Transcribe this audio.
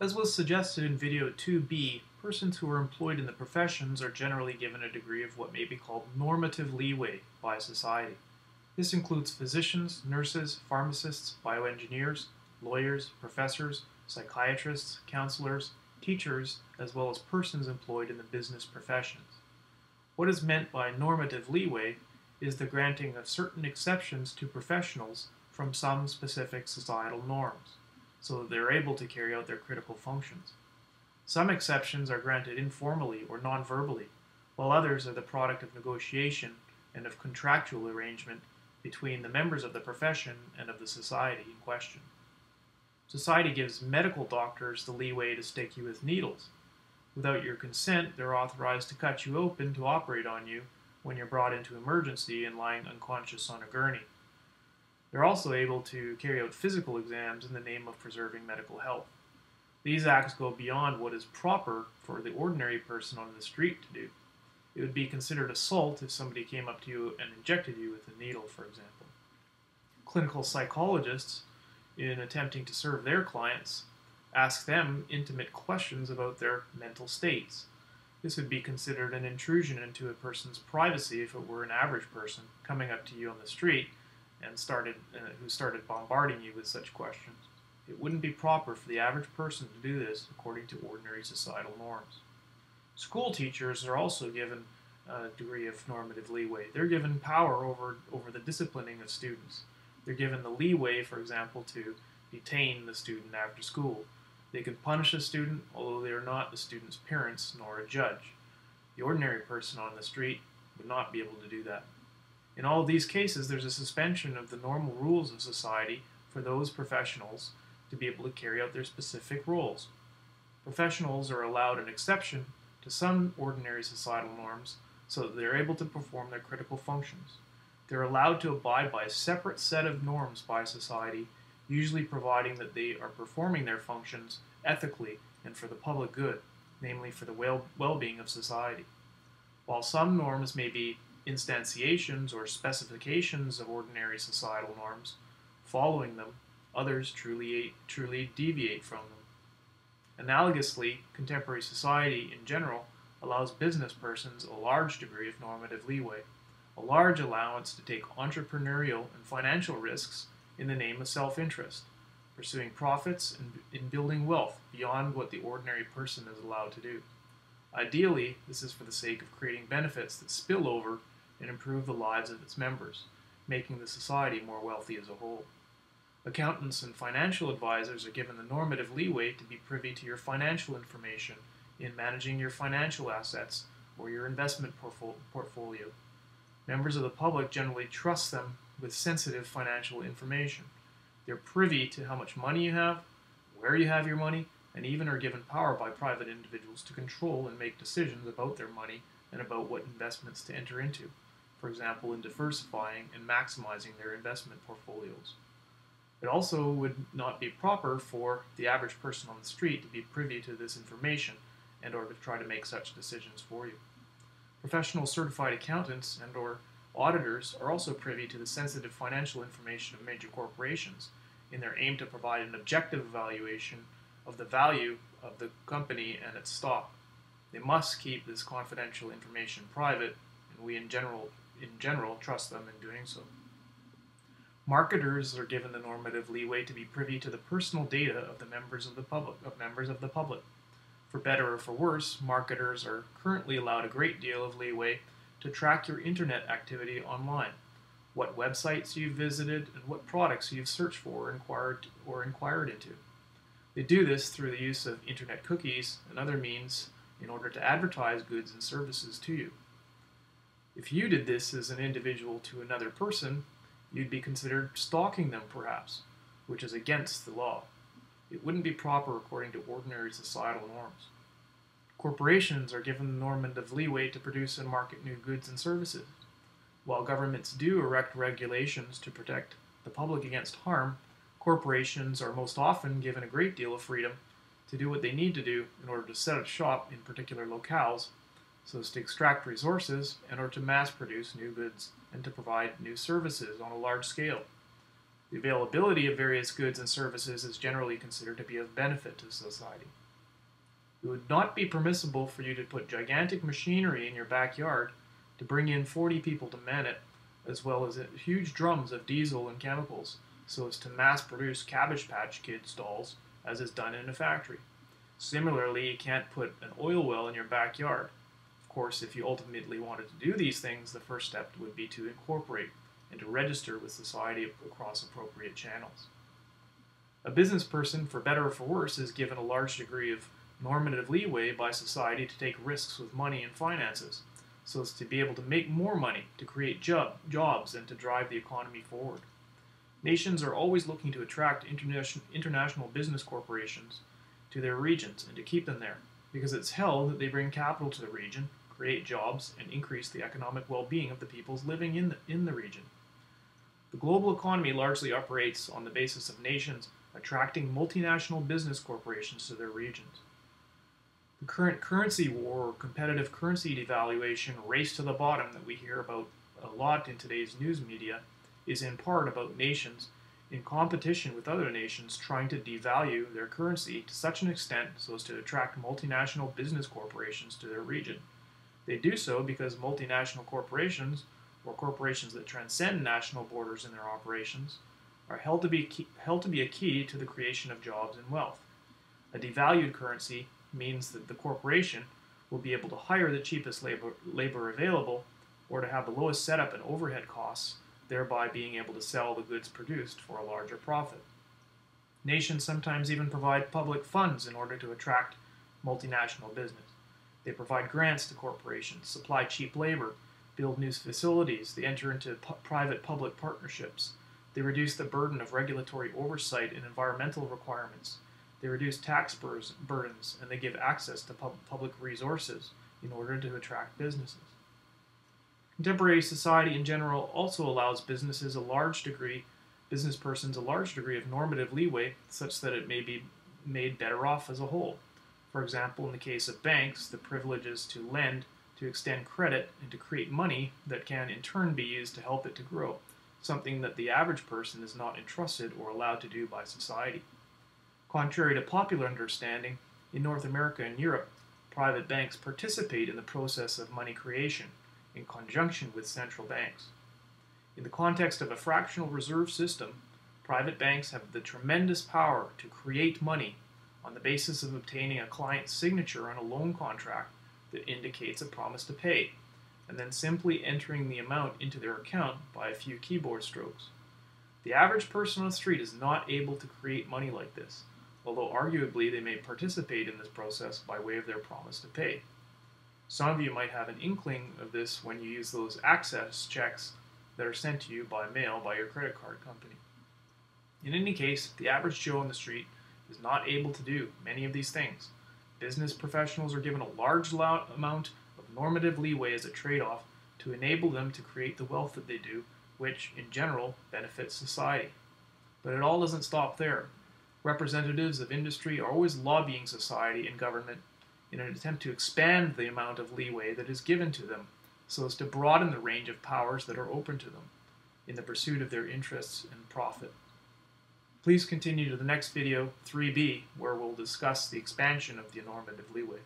As was suggested in video 2b, persons who are employed in the professions are generally given a degree of what may be called normative leeway by society. This includes physicians, nurses, pharmacists, bioengineers, lawyers, professors, psychiatrists, counselors, teachers, as well as persons employed in the business professions. What is meant by normative leeway is the granting of certain exceptions to professionals from some specific societal norms, so that they are able to carry out their critical functions. Some exceptions are granted informally or non-verbally, while others are the product of negotiation and of contractual arrangement between the members of the profession and of the society in question. Society gives medical doctors the leeway to stick you with needles. Without your consent, they're authorized to cut you open to operate on you when you're brought into emergency and lying unconscious on a gurney. They're also able to carry out physical exams in the name of preserving medical health. These acts go beyond what is proper for the ordinary person on the street to do. It would be considered assault if somebody came up to you and injected you with a needle, for example. Clinical psychologists, in attempting to serve their clients, ask them intimate questions about their mental states. This would be considered an intrusion into a person's privacy if it were an average person coming up to you on the street and who started bombarding you with such questions. It wouldn't be proper for the average person to do this according to ordinary societal norms. School teachers are also given a degree of normative leeway. They're given power over the disciplining of students. They're given the leeway, for example, to detain the student after school. They can punish a student, although they are not the student's parents nor a judge. The ordinary person on the street would not be able to do that. In all of these cases, there's a suspension of the normal rules of society for those professionals to be able to carry out their specific roles. Professionals are allowed an exception to some ordinary societal norms so that they're able to perform their critical functions. They're allowed to abide by a separate set of norms by society, usually providing that they are performing their functions ethically and for the public good, namely for the well-being of society. While some norms may be instantiations or specifications of ordinary societal norms, following them, others truly deviate from them. Analogously, contemporary society in general allows business persons a large degree of normative leeway, a large allowance to take entrepreneurial and financial risks in the name of self-interest, pursuing profits and in building wealth beyond what the ordinary person is allowed to do. Ideally, this is for the sake of creating benefits that spill over and improve the lives of its members, making the society more wealthy as a whole. Accountants and financial advisors are given the normative leeway to be privy to your financial information in managing your financial assets or your investment portfolio. Members of the public generally trust them with sensitive financial information. They're privy to how much money you have, where you have your money, and even are given power by private individuals to control and make decisions about their money and about what investments to enter into, for example, in diversifying and maximizing their investment portfolios. It also would not be proper for the average person on the street to be privy to this information and or to try to make such decisions for you. Professional certified accountants and or auditors are also privy to the sensitive financial information of major corporations in their aim to provide an objective evaluation of the value of the company and its stock. They must keep this confidential information private, and we in general trust them in doing so. Marketers are given the normative leeway to be privy to the personal data of the members of the public. For better or for worse, marketers are currently allowed a great deal of leeway to track your internet activity online, what websites you've visited, and what products you've searched for or inquired into. They do this through the use of internet cookies and other means in order to advertise goods and services to you. If you did this as an individual to another person, you'd be considered stalking them perhaps, which is against the law. It wouldn't be proper according to ordinary societal norms. Corporations are given the normative leeway to produce and market new goods and services. While governments do erect regulations to protect the public against harm, corporations are most often given a great deal of freedom to do what they need to do in order to set up shop in particular locales so as to extract resources in order to mass produce new goods and to provide new services on a large scale. The availability of various goods and services is generally considered to be of benefit to society. It would not be permissible for you to put gigantic machinery in your backyard to bring in 40 people to man it, as well as huge drums of diesel and chemicals, so as to mass-produce Cabbage Patch Kids dolls, as is done in a factory. Similarly, you can't put an oil well in your backyard. Of course, if you ultimately wanted to do these things, the first step would be to incorporate and to register with society across appropriate channels. A business person, for better or for worse, is given a large degree of normative leeway by society to take risks with money and finances, so as to be able to make more money, to create jobs, and to drive the economy forward. Nations are always looking to attract international business corporations to their regions and to keep them there, because it's held that they bring capital to the region, create jobs, and increase the economic well-being of the peoples living in the region. The global economy largely operates on the basis of nations attracting multinational business corporations to their regions. The current currency war or competitive currency devaluation race to the bottom that we hear about a lot in today's news media is in part about nations in competition with other nations trying to devalue their currency to such an extent so as to attract multinational business corporations to their region. They do so because multinational corporations, or corporations that transcend national borders in their operations, are held to be a key to the creation of jobs and wealth. A devalued currency means that the corporation will be able to hire the cheapest labor available, or to have the lowest setup and overhead costs, thereby being able to sell the goods produced for a larger profit. Nations sometimes even provide public funds in order to attract multinational business. They provide grants to corporations, supply cheap labor, build new facilities, they enter into private-public partnerships, they reduce the burden of regulatory oversight and environmental requirements, they reduce tax burdens, and they give access to public resources in order to attract businesses. Contemporary society in general also allows business persons a large degree of normative leeway such that it may be made better off as a whole. For example, in the case of banks, the privilege is to lend, to extend credit, and to create money that can in turn be used to help it to grow, something that the average person is not entrusted or allowed to do by society. Contrary to popular understanding, in North America and Europe, private banks participate in the process of money creation in conjunction with central banks. In the context of a fractional reserve system, private banks have the tremendous power to create money on the basis of obtaining a client's signature on a loan contract that indicates a promise to pay, and then simply entering the amount into their account by a few keyboard strokes. The average person on the street is not able to create money like this, although arguably they may participate in this process by way of their promise to pay. Some of you might have an inkling of this when you use those access checks that are sent to you by mail by your credit card company. In any case, the average Joe on the street is not able to do many of these things. Business professionals are given a large amount of normative leeway as a trade-off to enable them to create the wealth that they do, which, in general, benefits society. But it all doesn't stop there. Representatives of industry are always lobbying society and government in an attempt to expand the amount of leeway that is given to them, so as to broaden the range of powers that are open to them, in the pursuit of their interests and profit. Please continue to the next video, 3B, where we'll discuss the expansion of the normative leeway.